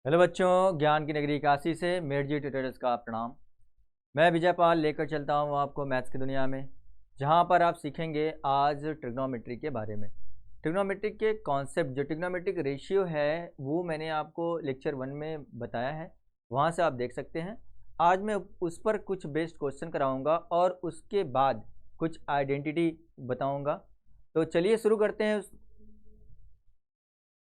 Hello बच्चों, ज्ञान की नगरी काशी से मेड जी ट्यूटोरियल्स का प्रणाम। मैं विजय पाल लेकर चलता हूँ आपको मैथ्स की दुनिया में, जहाँ पर आप सीखेंगे आज ट्रिग्नोमेट्री के बारे में। ट्रिग्नोमेट्री के कॉन्सेप्ट, जो ट्रिग्नोमेट्रिक रेशियो है, वो मैंने आपको लेक्चर 1 में बताया है, वहाँ से आप देख सकते हैं। आज मैं उस पर कुछ बेस्ड क्वेश्चन कराऊँगा और उसके बाद कुछ आइडेंटिटी बताऊँगा। तो चलिए शुरू करते हैं।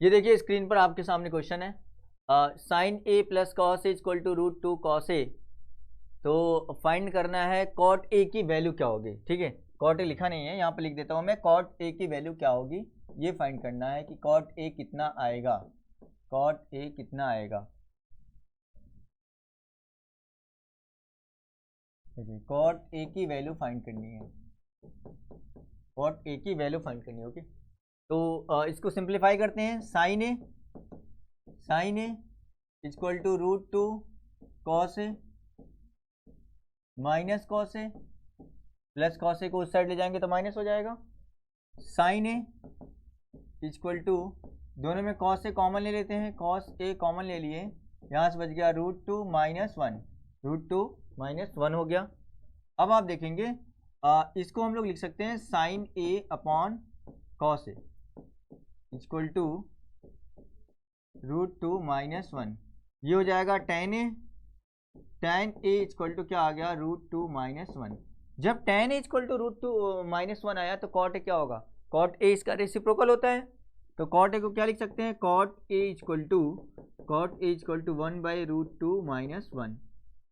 ये देखिए स्क्रीन पर आपके सामने क्वेश्चन है, sine A plus cos A equal to root two cos A. तो फाइंड करना है कॉट ए की वैल्यू क्या होगी। ठीक है, कॉट ए लिखा नहीं है, यहाँ पे लिख देता हूँ मैं, कॉट ए की वैल्यू क्या होगी ये फाइंड करना है कि कॉट ए कितना आएगा। कॉट ए कितना आएगा, कॉट ए की वैल्यू फाइंड करनी है। कॉट ए की वैल्यू फाइंड करनी होगी। तो इसको सिंप्लीफाई करते हैं। Sine A equal to root two cos A minus cos A plus cos A को उस साइड ले जाएंगे तो माइनस हो जाएगा। साइन ए इक्वल टू, दोनों में कॉस ए कॉमन ले लेते हैं, कॉस ए कॉमन ले लिए, यहाँ से बच गया root two minus one, root two minus one हो गया। अब आप देखेंगे इसको हम लोग लिख सकते हैं sine A upon cos A equal to root two minus one, ये हो जाएगा tan A. Tan A equal to क्या आ गया, रूट टू माइनस वन। जब tan A equal to root two minus one आया तो कॉट ए क्या होगा, कॉट ए इसका रेसिप्रोकल होता है। तो कॉट ए को क्या लिख सकते हैं, cot A equal to one by root two minus one.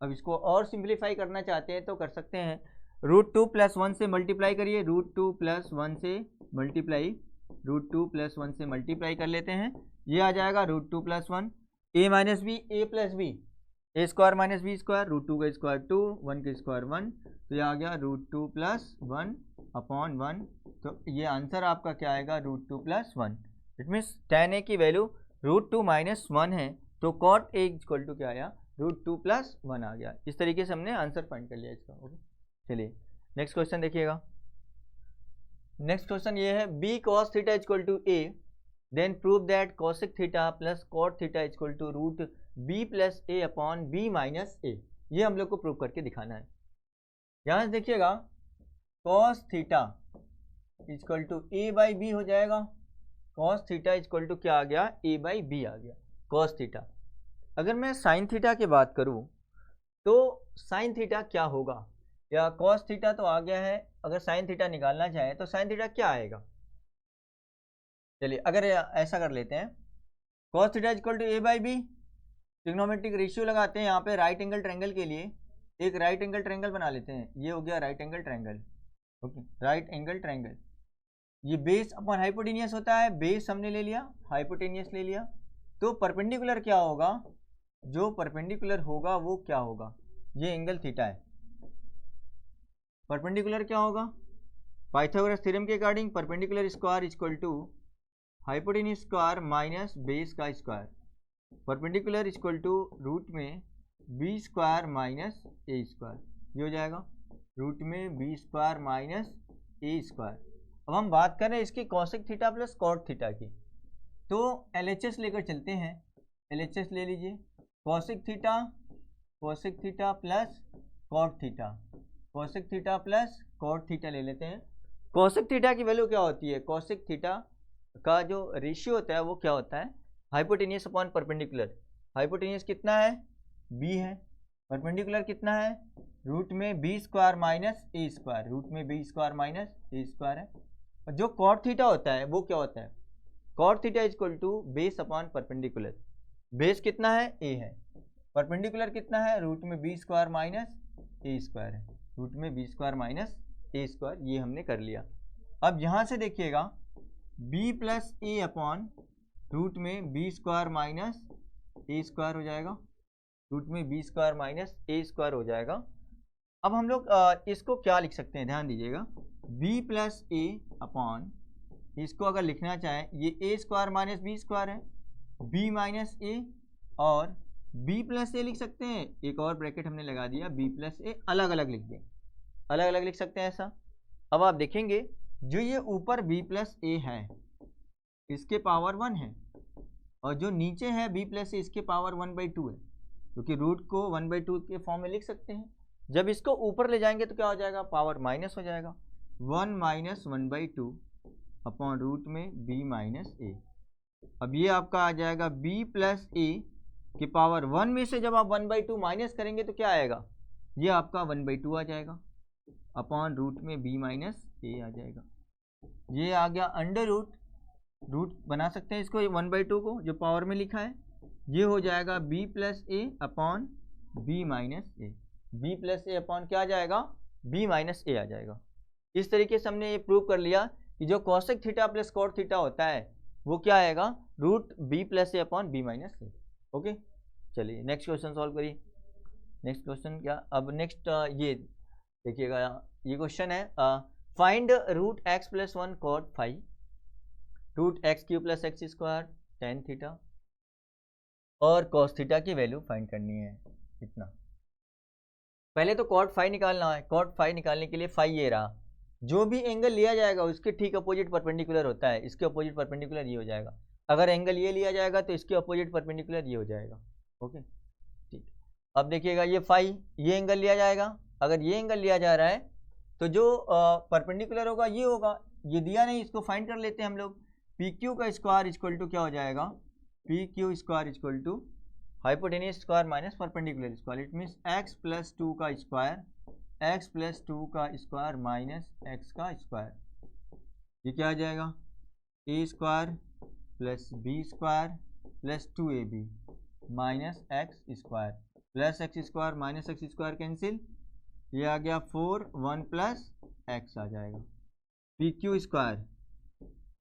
अब इसको और सिंप्लीफाई करना चाहते हैं तो कर सकते हैं, रूट टू प्लस वन से मल्टीप्लाई करिए, रूट टू प्लस वन से multiply, root two plus one से मल्टीप्लाई कर लेते हैं, ये आ जाएगा root two plus one, A minus B, A plus B, A square minus B square, root two का स्क्वायर टू, वन का स्क्वायर वन, तो ये आ गया root two plus one upon one. तो ये आंसर आपका क्या आएगा, root two plus one. It means tan A की value root two minus one है, तो कॉट ए इक्वल टू क्या आया, रूट टू प्लस वन आ गया। इस तरीके से हमने आंसर फाइंड कर लिया इसका। ओके, चलिए नेक्स्ट क्वेश्चन देखिएगा। नेक्स्ट क्वेश्चन ये है, B cos theta equal to A, then prove that cosec theta plus cot theta equal to root B plus A upon B minus A. ये हम लोग को प्रूव करके दिखाना है। यहाँ से देखिएगा, cos theta equal to A by B हो जाएगा। कॉस थीटा इक्वल टू क्या आ गया, ए बाई बी आ गया, कॉस थीटा। अगर मैं साइन थीटा की बात करूँ तो साइन थीटा क्या होगा, या कॉस थीटा तो आ गया है, अगर साइन थीटा निकालना चाहे तो साइन थीटा क्या आएगा। चलिए अगर ऐसा कर लेते हैं, cos theta equal to A by B, trigonometric ratio लगाते हैं यहाँ पे राइट एंगल ट्रायंगल के लिए, एक राइट एंगल ट्रायंगल बना लेते हैं। ये हो गया right angle triangle. Okay, right angle triangle, ये बेस अपॉन हाइपोटेनियस होता है, बेस हमने ले लिया, हाइपोटेनियस ले लिया, तो परपेंडिकुलर क्या होगा, जो परपेंडिकुलर होगा वो क्या होगा, ये एंगल थीटा है। परपेंडिकुलर क्या होगा, पाइथागोरस थ्योरम के according perpendicular square equal to hypotenuse square minus base का square, perpendicular equal to root में B square minus A square, ये हो जाएगा रूट में B square minus A square. अब हम बात करें इसकी cosec theta plus cot theta की, तो एलएचएस लेकर चलते हैं। एलएचएस ले लीजिए, cosec theta plus cot theta, cosec theta plus cot theta ले लेते हैं। कॉसेक थीटा की वैल्यू क्या होती है, कॉसेक थीटा का जो रेशियो होता है वो क्या होता है, हाइपोटेनियस अपॉन परपेंडिकुलर। हाइपोटेनियस कितना है, बी है, परपेंडिकुलर कितना है, रूट में B square minus A square, root में B square minus A square है। और जो कॉट थीटा होता है वो क्या होता है, cot theta equal to base upon perpendicular. Base कितना है, ए है, परपेंडिकुलर कितना है, रूट में B square minus A square है, रूट में B square minus A square, ये हमने कर लिया। अब यहाँ से देखिएगा, B plus A upon root में B square minus A square हो जाएगा, रूट में B square minus A square हो जाएगा। अब हम लोग इसको क्या लिख सकते हैं, ध्यान दीजिएगा, बी प्लस ए अपॉन, इसको अगर लिखना चाहें, ये ए स्क्वायर माइनस बी स्क्वायर है, बी माइनस ए, और बी प्लस ए लिख सकते हैं, एक और ब्रैकेट हमने लगा दिया, बी प्लस ए अलग अलग लिख दें, अलग अलग लिख सकते हैं ऐसा। अब आप देखेंगे जो ये ऊपर बी प्लस ए है इसके पावर वन है, और जो नीचे है b प्लस ए इसके पावर 1/2 है, क्योंकि रूट को 1/2 के फॉर्म में लिख सकते हैं। जब इसको ऊपर ले जाएंगे तो क्या हो जाएगा, पावर माइनस हो जाएगा, 1 माइनस 1/2 अपॉन रूट में b माइनस ए। अब ये आपका आ जाएगा b प्लस ए की पावर 1 में से जब आप 1/2 माइनस करेंगे तो क्या आएगा, ये आपका 1/2 आ जाएगा अपॉन रूट में b माइनस ए आ जाएगा। ये आ गया अंडर रूट बना सकते हैं इसको 1/2 को जो पावर में लिखा है, ये हो जाएगा b plus A upon b minus A. b plus A upon क्या आ जाएगा, b माइनस ए आ जाएगा। इस तरीके से हमने ये प्रूव कर लिया कि जो cosec theta plus cot theta होता है वो क्या आएगा, root b plus A upon b minus A. Okay, चलिए नेक्स्ट क्वेश्चन सॉल्व करिए। नेक्स्ट क्वेश्चन क्या, अब नेक्स्ट ये देखिएगा, ये क्वेश्चन है find root x plus 1 cot phi root X cube plus X square tan theta और कॉस थीटा की वैल्यू फाइंड करनी है। इतना पहले तो कॉट फाई निकालना है। कॉट फाई निकालने के लिए फाई ये रहा, जो भी एंगल लिया जाएगा उसके ठीक अपोजिट परपेंडिकुलर होता है, इसके अपोजिट परपेंडिकुलर ये हो जाएगा। अगर एंगल ये लिया जाएगा तो इसके अपोजिट परपेंडिकुलर ये हो जाएगा। ओके ठीक, अब देखिएगा ये फाई, ये एंगल लिया जाएगा, अगर ये एंगल लिया जा रहा है तो जो परपेंडिकुलर होगा ये होगा, ये दिया नहीं, इसको फाइंड कर लेते हैं हम लोग। पी क्यू का स्क्वायर इक्वल टू क्या हो जाएगा, P Q square equal to hypotenuse square minus perpendicular square. It means X plus 2 का स्क्वायर, एक्स प्लस 2 का स्क्वायर माइनस एक्स का स्क्वायर, ये क्या आ जाएगा, A square plus B square plus 2ab minus X square plus X square minus X square cancel, ये आ गया 4 1 प्लस एक्स आ जाएगा पी क्यू स्क्वायर।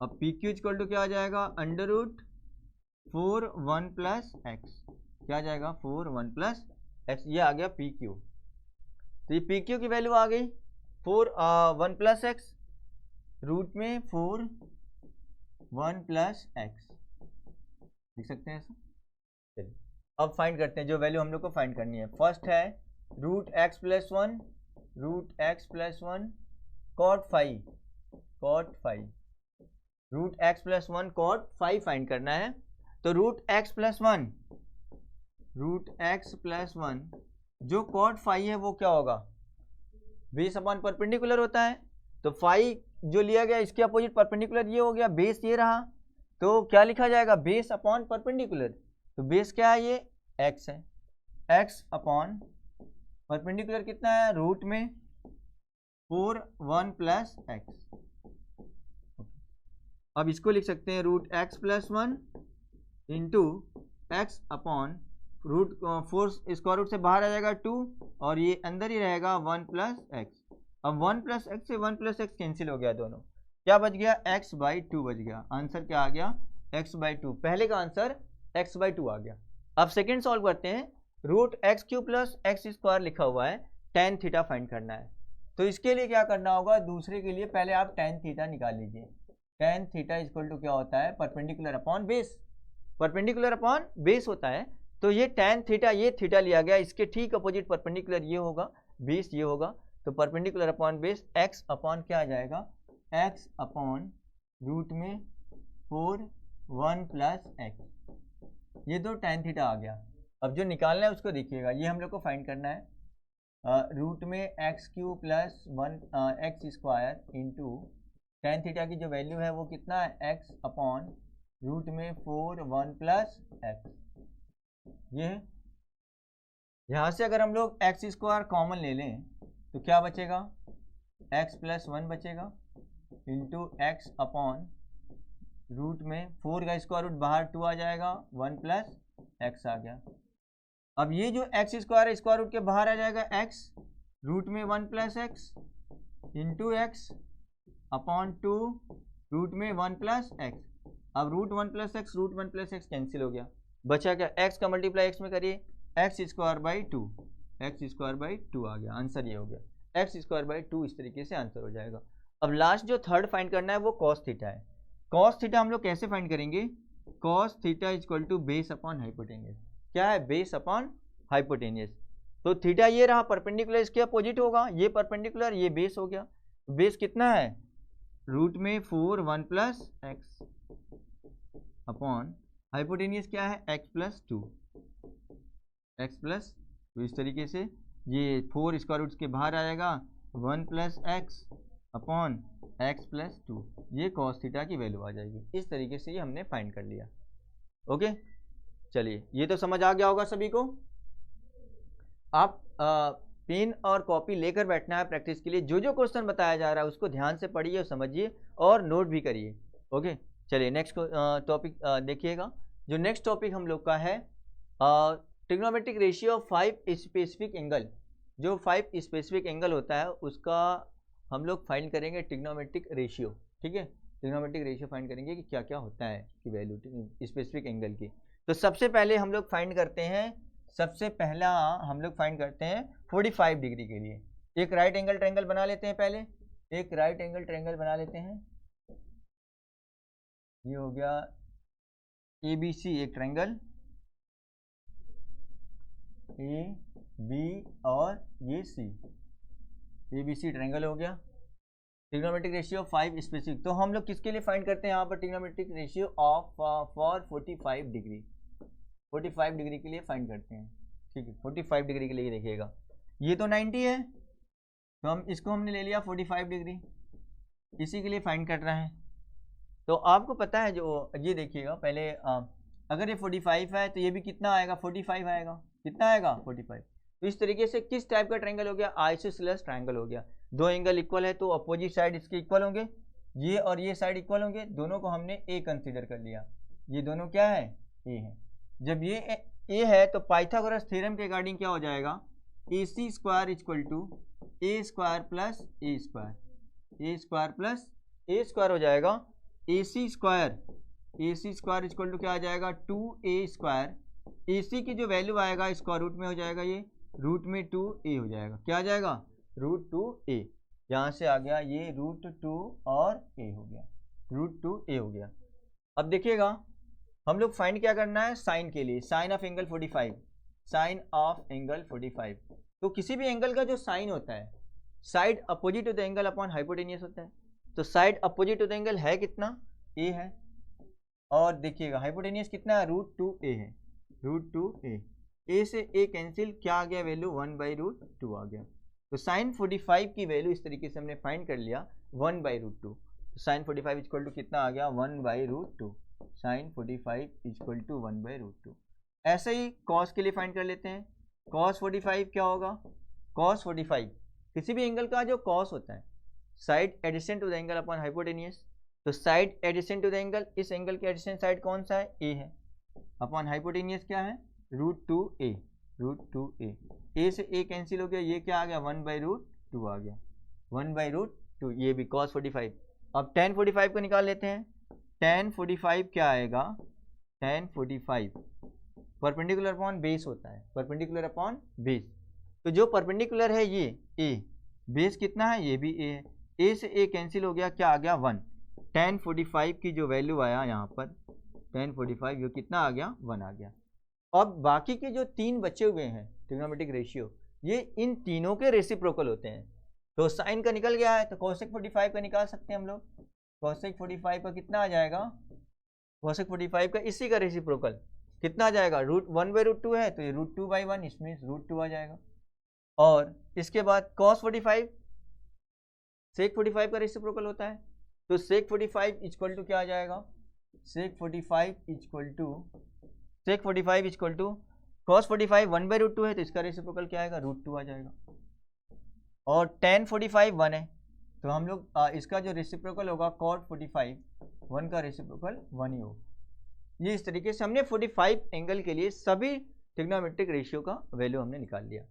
अब पी क्यू इक्वल टू क्या आ जाएगा, अंडर रूट 4 1 प्लस एक्स, क्या आ जाएगा 4 1 प्लस एक्स, ये आ गया पी क्यू। तो ये पी क्यू की वैल्यू आ गई 4 1 प्लस एक्स, रूट में 4 1 प्लस एक्स लिख सकते हैं ऐसा। चलिए अब फाइंड करते हैं जो वैल्यू हम लोग को फाइंड करनी है। फर्स्ट है root X plus 1 cot phi root X plus 1 cot phi find करना है। तो रूट एक्स प्लस 1 जो कॉट फाई है वो क्या होगा, बेस अपॉन परपेंडिकुलर होता है। तो फाई जो लिया गया इसके अपोजिट परपेंडिकुलर ये हो गया, बेस ये रहा, तो क्या लिखा जाएगा, बेस अपॉन परपेंडिकुलर। तो बेस क्या है, ये एक्स है, एक्स अपॉन परपेंडिकुलर कितना है, रूट में 4 1 प्लस एक्स। अब इसको लिख सकते हैं root X plus 1 into X upon root 4 square root से बाहर आ जाएगा 2 और ये अंदर ही रहेगा 1 प्लस एक्स। अब 1 प्लस एक्स से 1 प्लस एक्स कैंसिल हो गया, दोनों क्या बच गया, x/2 बच गया। आंसर क्या आ गया, x/2। पहले का आंसर x/2 आ गया। अब सेकेंड सॉल्व करते हैं। Root X cube plus X square लिखा हुआ है, टेन थीटा फाइंड करना है। तो इसके लिए क्या करना होगा, दूसरे के लिए पहले आप टेन थीटा निकाल लीजिए। टेन थीटा इक्वल टू क्या होता है, perpendicular upon base, perpendicular upon base होता है। तो ये टेन थीटा, ये थीटा लिया गया, इसके ठीक अपोजिट परपेंडिकुलर ये होगा, बेस ये होगा। तो perpendicular upon base x upon क्या आ जाएगा, एक्स अपॉन रूट में 4 1 प्लस एक्स, ये दो टेन थीटा आ गया। अब जो निकालना है उसको देखिएगा, ये हम लोग को फाइंड करना है। रूट में x cube plus 1 x square into tan theta की जो वैल्यू है वो कितना है, एक्स अपॉन रूट में 4 1 प्लस एक्स। ये यहाँ से अगर हम लोग एक्स स्क्वायर कॉमन ले लें तो क्या बचेगा, एक्स प्लस 1 बचेगा इंटू एक्स अपॉन रूट में 4 का स्क्वायर रूट बाहर 2 आ जाएगा, 1 प्लस एक्स आ गया। अब ये जो एक्स स्क्वायर रूट के बाहर आ जाएगा एक्स, रूट में 1 plus X into X upon 2 root में 1 प्लस एक्स। अब रूट 1 प्लस एक्स कैंसिल हो गया, बचा क्या, एक्स का मल्टीप्लाई एक्स में करिए, एक्स स्क्वायर बाई 2 आ गया। आंसर ये हो गया, एक्स स्क्वायर बाई 2। इस तरीके से आंसर हो जाएगा। अब लास्ट जो थर्ड फाइंड करना है वो कॉस थीटा है। कॉस थीटा हम लोग कैसे फाइंड करेंगे, cos theta equal to base upon hypotenuse. क्या है, बेस अपॉन हाइपोटेनियस। तो थीटा ये रहा, परपेंडिकुलर इसके अपोजिट होगा, ये परपेंडिकुलर ये बेस हो गया। बेस कितना है, रूट में 4 1 प्लस एक्स अपॉन हाइपोटेनियस क्या है, x plus two, x plus two. इस तरीके से ये 4 स्क्वायर रूट्स के बाहर आएगा, 1 plus x upon x plus two, ये कॉस थीटा की वैल्यू आ जाएगी। इस तरीके से ये हमने फाइंड कर लिया। ओके, चलिए ये तो समझ आ गया होगा सभी को। आप पेन और कॉपी लेकर बैठना है प्रैक्टिस के लिए। जो जो क्वेश्चन बताया जा रहा है उसको ध्यान से पढ़िए और समझिए और नोट भी करिए। ओके, चलिए नेक्स्ट टॉपिक देखिएगा। जो नेक्स्ट टॉपिक हम लोग का है trigonometric ratio of 5 specific angle. जो 5 स्पेसिफिक एंगल होता है उसका हम लोग फाइंड करेंगे ट्रिग्नोमेट्रिक रेशियो। ठीक है, ट्रिग्नोमेट्रिक रेशियो फाइंड करेंगे कि क्या क्या होता है कि वैल्यू स्पेसिफिक एंगल की। तो सबसे पहले हम लोग फाइंड करते हैं, सबसे पहला हम लोग फाइंड करते हैं 45 डिग्री के लिए एक राइट एंगल ट्रायंगल बना लेते हैं। पहले एक राइट एंगल ट्रायंगल बना लेते हैं। ये हो गया ABC एक ट्रायंगल, ए बी और ये सी, ABC ट्रायंगल हो गया। ट्रिग्नोमेट्रिक रेशियो ऑफ 5 स्पेसिफिक, तो हम लोग किसके लिए फाइंड करते हैं यहाँ पर trigonometric ratio of for 45 degree, 45 degree के लिए फाइंड करते हैं। ठीक है, 45 डिग्री के लिए देखिएगा ये तो 90 है, तो हम इसको हमने ले लिया 45 डिग्री, इसी के लिए फाइंड कर रहे हैं। तो आपको पता है जो ये देखिएगा पहले अगर ये 45 है तो ये भी कितना आएगा, 45 आएगा। कितना आएगा, 45। तो इस तरीके से किस टाइप का ट्रायंगल हो गया, आइसोसेलेस ट्रायंगल हो गया। दो एंगल इक्वल है तो अपोजिट साइड इसके इक्वल होंगे, ये और ये साइड इक्वल होंगे, दोनों को हमने ए कंसीडर कर लिया। ये दोनों क्या है, ए है। जब ये ए है तो पाइथागोरस थ्योरम के अकॉर्डिंग क्या हो जाएगा, AC square equal to A square plus A square, A square plus A square हो जाएगा। AC स्क्वायर इक्वल टू क्या आ जाएगा, 2A स्क्वायर। AC की जो वैल्यू आएगा स्क्वायर रूट में हो जाएगा, ये रूट में 2A हो जाएगा। क्या आ जाएगा, रूट 2A। यहाँ से आ गया ये रूट 2 और A हो गया, रूट 2A हो गया। अब देखिएगा हम लोग फाइंड क्या करना है, साइन के लिए, sine of angle 45, sine of angle 45। तो किसी भी एंगल का जो साइन होता है, side opposite to the angle upon hypotenuse होता है। तो side opposite to the angle है कितना, A है, और देखिएगा हाइपोटेनियस कितना है, रूट 2A है, रूट 2A। A से A कैंसिल, क्या आ गया वैल्यू, 1/√2 आ गया। तो साइन 45 की वैल्यू इस तरीके से हमने फाइंड कर लिया, 1/√2। तो साइन 45 इक्वल टू कितना आ गया, 1/√2। Sine 45 equal to 1/√2। ऐसे ही कॉस के लिए फाइंड कर लेते हैं। कॉस 45 क्या होगा, कॉस 45 किसी भी एंगल का जो कॉस होता है, side adjacent to the angle upon hypotenuse. तो side adjacent to the angle, इस एंगल के एडिसेंट साइड कौन सा है, ए है, अपॉन हाइपोटेनियस क्या है, रूट 2A, रूट 2A। ए से ए कैंसिल हो गया, ये क्या आ गया, 1/√2 आ गया, 1/√2। ये भी cos 45। अब tan 45 को निकाल लेते हैं। tan 45 क्या आएगा, tan 45 परपेंडिकुलर अपॉन बेस होता है, परपेंडिकुलर अपॉन बेस। तो जो परपेंडिकुलर है ये a, बेस कितना है, ये भी a है, a से a कैंसिल हो गया, क्या आ गया, 1। tan 45 की जो वैल्यू आया यहाँ पर, tan 45 ये कितना आ गया, 1 आ गया। अब बाकी के जो तीन बचे हुए हैं ट्रिग्नोमेट्रिक रेशियो, ये इन तीनों के रेसिप्रोकल होते हैं। तो साइन का निकल गया है तो cosec 45 का निकाल सकते हैं हम लोग। cosec 45 का कितना आ जाएगा, cosec 45 का इसी का रेसिप्रोकल कितना आ जाएगा, रूट 1/√2 है तो ये रूट 2/1, इसमें रूट 2 आ जाएगा। और इसके बाद cos 45 sec 45 का रेसिप्रोकल होता है, तो sec 45 इक्वल टू क्या आ जाएगा, sec 45 equal to sec 45 equal to cos 45 1/√2 है तो इसका रेसिप्रोकल क्या आएगा, रूट 2 आ जाएगा। और tan 45 1 है तो हम लोग इसका जो रेसिप्रोकल होगा cot 45 1 का रेसिप्रोकल 1 ही होगा। ये इस तरीके से हमने 45 एंगल के लिए सभी ट्रिग्नोमेट्रिक रेशियो का वैल्यू हमने निकाल लिया।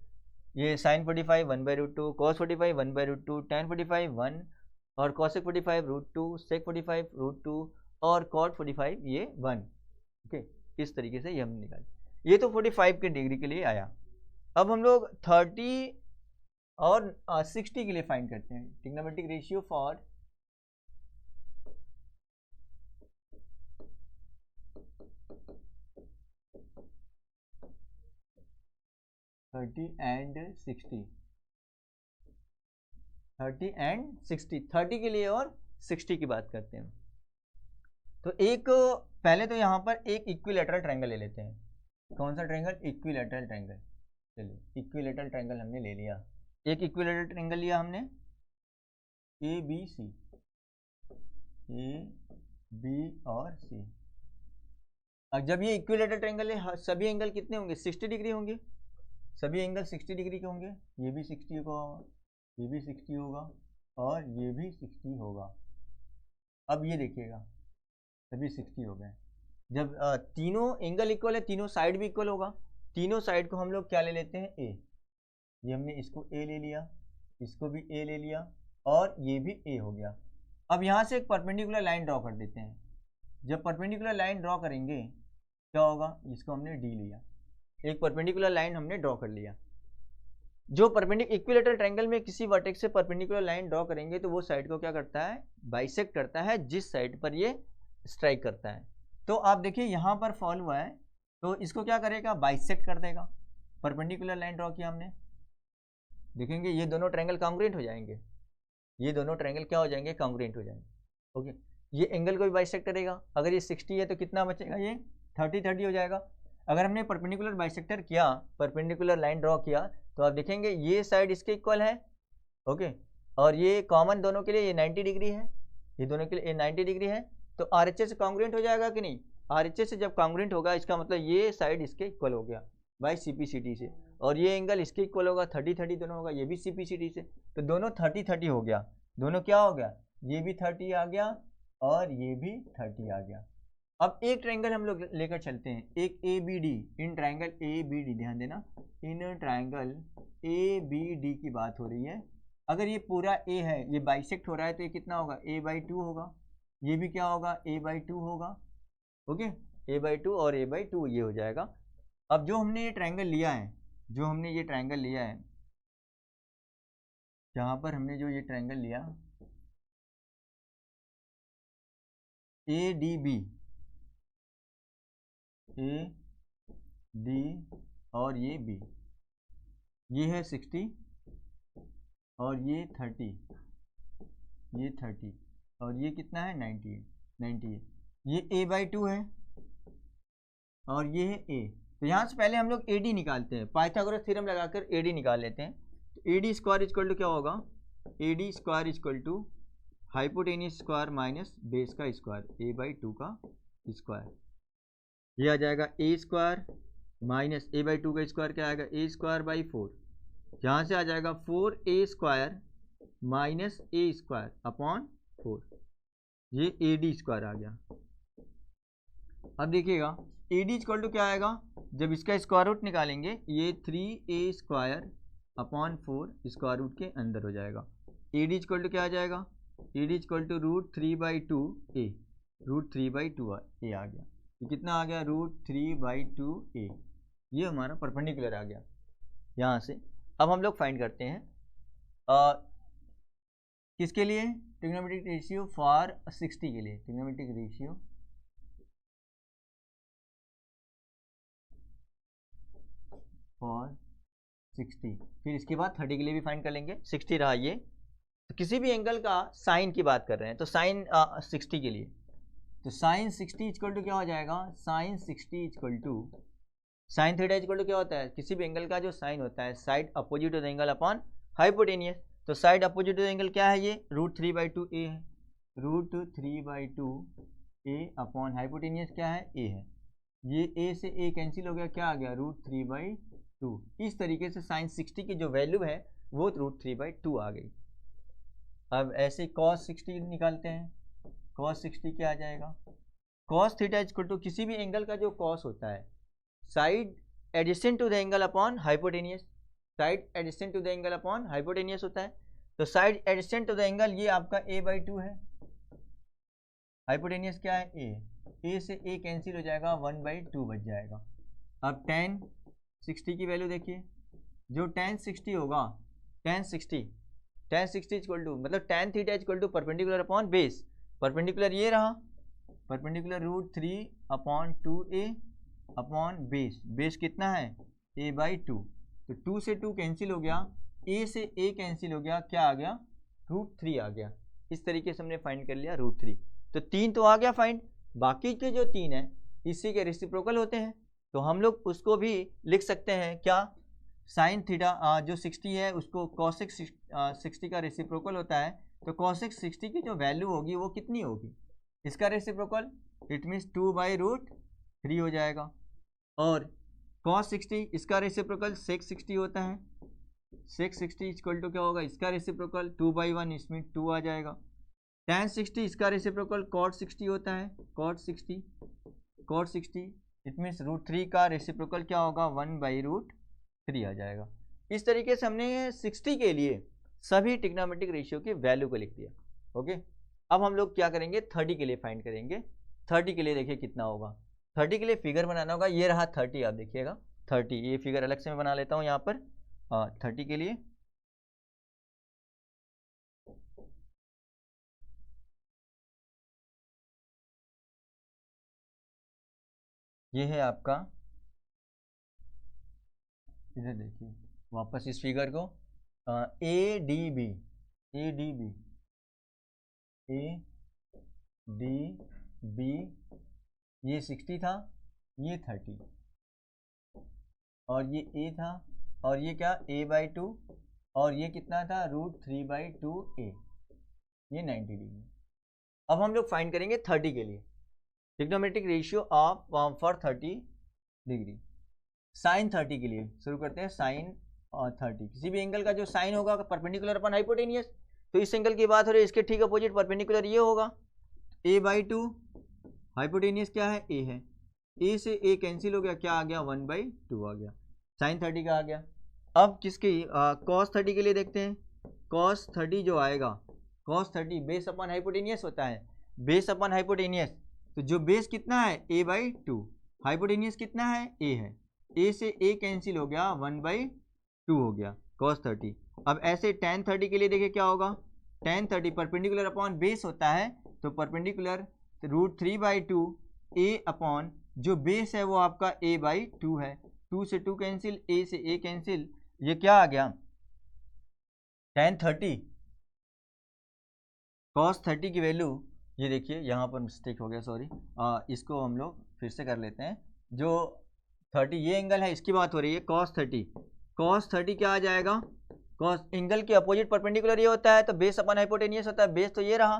ये sin 45 1/√2, cos 45 1/√2, tan 45 1 और cosec 45 रूट 2, sec 45 रूट 2 और cot 45 ये 1। ओके, इस तरीके से ये हमने निकाली। ये तो 45 के डिग्री के लिए आया। अब हम लोग 30 और 60 के लिए फाइंड करते हैं trigonometric ratio for 30 and 60, 30 and 60, 30 के लिए और 60 की बात करते हैं। तो एक पहले तो यहाँ पर एक इक्विलैटरल ट्रायंगल ले लेते हैं। कौन सा ट्रायंगल? Equilateral triangle. चलिए इक्विलैटरल ट्रायंगल हमने ले लिया, एक इक्विलैटरल ट्रायंगल लिया हमने A B C, A B और सी। अब जब ये इक्विलैटरल ट्रायंगल है, सभी एंगल कितने होंगे? 60 डिग्री होंगे, सभी एंगल 60 डिग्री के होंगे। ये भी 60 होगा, ये भी 60 होगा और ये भी 60 होगा। अब ये देखिएगा सभी 60 हो गए। जब तीनों एंगल इक्वल है, तीनों साइड भी इक्वल होगा, तीनों साइड को हम लोग क्या ले लेते हैं? ए। ये हमने इसको ए ले लिया, इसको भी ए ले लिया और ये भी ए हो गया। अब यहाँ से एक परपेंडिकुलर लाइन ड्रॉ कर देते हैं। जब परपेंडिकुलर लाइन ड्रॉ करेंगे क्या होगा? इसको हमने डी लिया, एक परपेंडिकुलर लाइन हमने ड्रॉ कर लिया। जो परपेंडिकुलर इक्विलैटरल ट्रायंगल में किसी वर्टेक्स से परपेंडिकुलर लाइन ड्रॉ करेंगे तो वो साइड को क्या करता है? बाइसेक्ट करता है, जिस साइड पर ये स्ट्राइक करता है। तो आप देखिए यहाँ पर फॉल हुआ है, तो इसको क्या करेगा? बाइसेक्ट कर देगा। परपेंडिकुलर लाइन ड्रॉ किया हमने, देखेंगे ये दोनों ट्रायंगल कॉन्ग्रुएंट हो जाएंगे, ये दोनों ट्रायंगल क्या हो जाएंगे? कॉन्ग्रुएंट हो जाएंगे। ओके, ये एंगल को भी बाइसेक्ट करेगा। अगर ये 60 है तो कितना बचेगा? ये 30 हो जाएगा। अगर हमने परपेंडिकुलर बाइसेक्टर किया, परपेंडिकुलर लाइन ड्रॉ किया, तो आप देखेंगे ये साइड इसके इक्वल है। ओके, और ये कॉमन दोनों के लिए ये 90 डिग्री है, ये दोनों के लिए ये 90 डिग्री है। तो RHS से कॉन्ग्रुएंट हो जाएगा कि नहीं? RHS से जब कॉन्ग्रुएंट होगा इसका मतलब ये साइड इसके इक्वल हो गया बाई CPCT से, और ये एंगल इसके इक्वल होगा, 30 दोनों होगा, ये भी CPCT से। तो दोनों 30 हो गया, दोनों क्या हो गया? ये भी 30 आ गया और ये भी 30 आ गया। अब एक ट्रायंगल हम लोग लेकर चलते हैं, एक ABD, इन ट्रायंगल ABD, ध्यान देना, इन ट्रायंगल ABD की बात हो रही है। अगर ये पूरा A है, ये बाइसेक्ट हो रहा है, तो ये कितना होगा? A/2 होगा। ये भी क्या होगा? A/2 होगा। ओके, A/2 और A/2 ये हो जाएगा। अब जो हमने ये ट्रायंगल लिया है, जो हमने ये ट्रायंगल लिया है, जहाँ पर हमने जो ये ट्रायंगल लिया ADB, AD और ये B, ये है 60 और ये 30, ये 30 और ये कितना है? 90 है। ये A/2 है और ये है A। तो यहाँ से पहले हम लोग AD निकालते हैं, पाइथागोरस थ्योरम लगाकर AD निकाल लेते हैं। तो AD स्क्वायर इक्वल टू क्या होगा? AD square equal to hypotenuse square minus base का स्क्वायर, A/2 का स्क्वायर। ये आ जाएगा A स्क्वायर माइनस A/2 का स्क्वायर क्या आएगा? A square by 4। यहाँ से आ जाएगा 4A square minus A square upon 4, ये AD स्क्वायर आ गया। अब देखिएगा AD इक्वल टू क्या आएगा? जब इसका स्क्वायर रूट निकालेंगे, ये 3A square upon 4 square root के अंदर हो जाएगा। AD इक्वल टू क्या आ जाएगा? AD equal to √3/2A, √3/2A आ गया। ये कितना आ गया? √3/2A। ये हमारा परपेंडिकुलर आ गया यहाँ से। अब हम लोग फाइंड करते हैं किसके लिए? ट्रिग्नोमेट्रिक रेशियो फॉर 60 के लिए, ट्रिग्नोमेट्रिक रेशियो फॉर 60। फिर इसके बाद 30 के लिए भी फाइंड कर लेंगे। 60 रहा ये, तो किसी भी एंगल का साइन की बात कर रहे हैं, तो साइन 60 के लिए, तो साइन 60 इक्वल टू क्या हो जाएगा? Sine 60 equal to sine theta equal to क्या होता है? किसी भी एंगल का जो साइन होता है, side opposite to the angle upon hypotenuse. तो side opposite to the angle क्या है? ये √3/2A है, √3/2A अपॉन हाइपोटेनियस क्या है? A है। ये A से A कैंसिल हो गया, क्या आ गया? √3/2। इस तरीके से साइन 60 की जो वैल्यू है वो √3/2 आ गई। अब ऐसे cos 60 निकालते हैं, cos 60 क्या आ जाएगा? cos थीटा इक्वल टू किसी भी एंगल का जो cos होता है, side adjacent to the angle upon hypotenuse, side adjacent to the angle upon hypotenuse होता है। तो side adjacent to the angle ये आपका A/2 है, हाइपोटेनियस क्या है? A से A कैंसिल हो जाएगा, 1/2 बच जाएगा। अब tan 60 की वैल्यू देखिए, जो tan 60 होगा, tan 60 इक्वल टू मतलब tan theta equal to perpendicular upon base. Perpendicular ये रहा, perpendicular √3/2A upon base, base कितना है? A/2। तो 2 से 2 कैंसिल हो गया, A से A कैंसिल हो गया, क्या आ गया? √3 आ गया। इस तरीके से हमने फाइंड कर लिया √3। तो 3 तो आ गया फाइंड, बाकी के जो 3 हैं इसी के रेसिप्रोकल होते हैं, तो हम लोग उसको भी लिख सकते हैं क्या, साइन थीटा जो 60 है उसको कॉसेक 60 का रेसिप्रोकल होता है, तो कॉसेक 60 की जो वैल्यू होगी वो कितनी होगी, इसका रेसिप्रोकल, इट मीन्स 2/√3 हो जाएगा। और कॉस 60 इसका रेसिप्रोकल सेक 60 होता है, सेक 60 इक्वल टू क्या होगा, इसका रेसिप्रोकल 2/1, इसमें 2 आ जाएगा। tan 60 इसका रेसिप्रोकल कॉट 60 होता है, कॉट 60 इट मीन्स √3 का रेसिप्रोकल क्या होगा, 1/√3 आ जाएगा। इस तरीके से हमने 60 के लिए सभी ट्रिग्नोमेट्रिक रेशियो की वैल्यू को लिख दिया। ओके, अब हम लोग क्या करेंगे, 30 के लिए फाइंड करेंगे। 30 के लिए देखिए कितना होगा, 30 के लिए फिगर बनाना होगा, ये रहा 30, आप देखिएगा 30, ये फिगर अलग से मैं बना लेता हूँ यहाँ पर 30 के लिए। ये है आपका, इधर देखिए वापस इस फिगर को, ए डी बी ये 60 था, ये 30, और ये ए था, और ये क्या a/2, और ये कितना था √3/2a, ये 90 डिग्री। अब हम लोग फाइंड करेंगे 30 के लिए trigonometric ratio of for 30 degree. Sine 30 के लिए शुरू करते हैं, साइन 30, किसी भी एंगल का जो साइन होगा परपेंडिकुलर अपॉन हाइपोटेनियस, तो इस एंगल की बात हो रही है, इसके ठीक अपोजिट परपेंडिकुलर ये होगा, a/2, हाइपोटेनियस क्या है, a है, a से a कैंसिल हो गया, क्या आ गया 1/2 आ गया, साइन 30 का आ गया। अब किसकी कॉस 30 के लिए देखते हैं, कॉस 30 जो आएगा, कॉस 30 बेस अपॉन हाइपोटेनियस होता है, बेस अपॉन हाइपोटेनियस, तो जो बेस कितना है a/2, हाइपोटेनियस कितना है a है, a से a कैंसिल हो गया 1/2 हो गया cos 30। अब ऐसे tan 30 के लिए देखिए क्या होगा, tan 30 परपेंडिकुलर अपॉन बेस होता है, तो परपेंडिकुलर √3/2 a अपॉन जो बेस है वो आपका a/2 है, 2 से 2 कैंसिल, a से a कैंसिल, ये क्या आ गया tan 30 cos 30 की वैल्यू, ये देखिए यहाँ पर मिस्टेक हो गया, सॉरी, इसको हम लोग फिर से कर लेते हैं। जो 30 ये एंगल है इसकी बात हो रही है, cos 30 क्या आ जाएगा, cos एंगल के अपोजिट परपेंडिकुलर ये होता है, तो बेस अपॉन हाइपोटेनियस होता है, बेस तो ये रहा,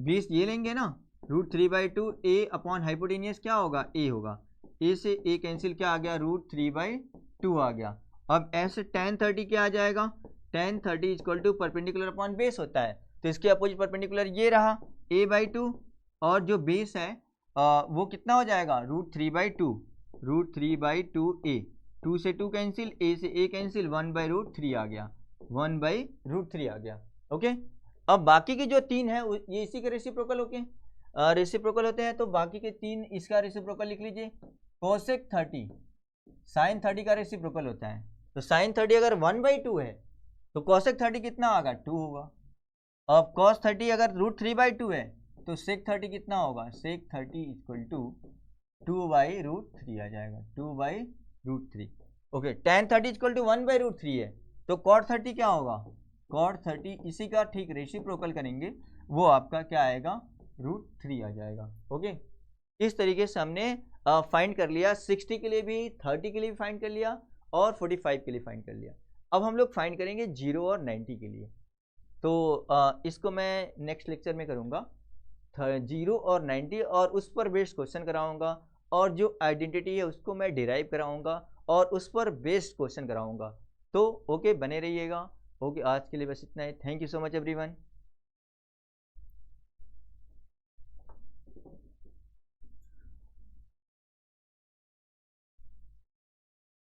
बेस ये लेंगे ना, √3/2 a अपॉन हाइपोटेनियस क्या होगा, a होगा, a से a कैंसिल, क्या आ गया √3/2 आ गया। अब ऐसे tan 30 क्या आ जाएगा, tan 30 equal to perpendicular upon base होता है, तो इसके अपोजिट परपेंडिकुलर ये रहा a/2, और जो बेस है वो कितना हो जाएगा √3/2a, 2 से 2 कैंसिल, a से a कैंसिल, 1/√3 आ गया, 1/√3 आ गया। ओके, अब बाकी के जो 3 है ये इसी के रेसिप्रोकल रेसिप्रोकल होते हैं, तो बाकी के 3 इसका रेसिप्रोकल लिख लीजिए। कोसेक 30 साइन 30 का रेसिप्रोकल होता है, तो साइन 30 अगर 1/2 है तो कोसेक 30 कितना होगा, 2 होगा। अब cos 30 अगर √3/2 है तो सेक 30 कितना होगा, सेक 30 इक्वल टू 2/√3 आ जाएगा, 2/√3। ओके, tan 30 इक्वल टू 1/√3 है, तो cot 30 क्या होगा, cot 30 इसी का ठीक रेसिप्रोकल करेंगे, वो आपका क्या आएगा √3 आ जाएगा। ओके, इस तरीके से हमने फाइंड कर लिया, 60 के लिए भी, 30 के लिए भी फाइंड कर लिया, और 45 के लिए फाइंड कर लिया। अब हम लोग फाइंड करेंगे 0 और 90 के लिए, तो इसको मैं नेक्स्ट लेक्चर में करूँगा, 0 और 90, और उस पर बेस्ड क्वेश्चन कराऊंगा, और जो आइडेंटिटी है उसको मैं डिराइव कराऊंगा, और उस पर बेस्ड क्वेश्चन कराऊंगा। तो ओके, बने रहिएगा। ओके, आज के लिए बस इतना ही। Thank you so much everyone.